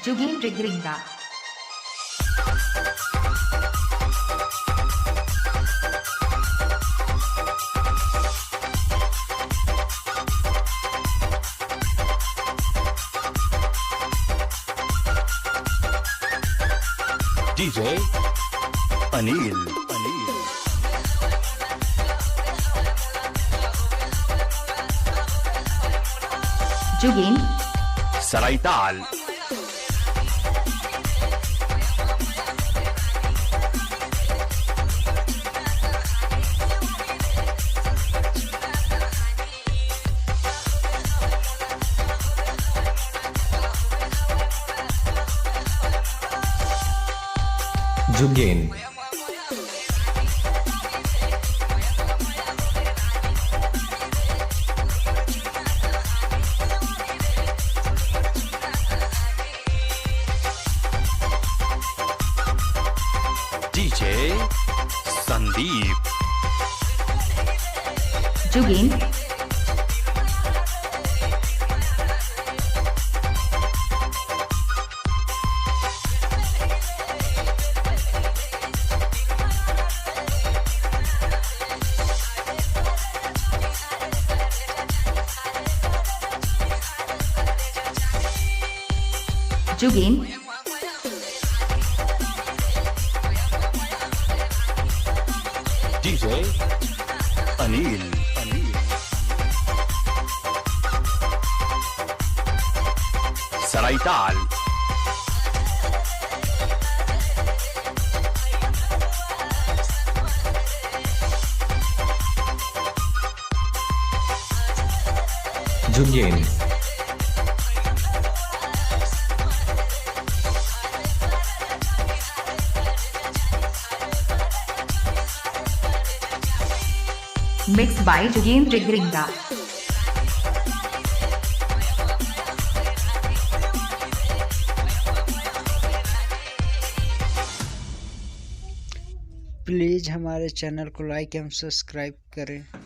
Jugendri Gringa. DJ Anil. Jugend Saraital. Jugen. DJ Sandeep. Jugend Jugend DJ Anil. Saraital. Jugen. mixed by Jugendri Gringa. Please हमारे channel को लाइक एवं subscribe करें।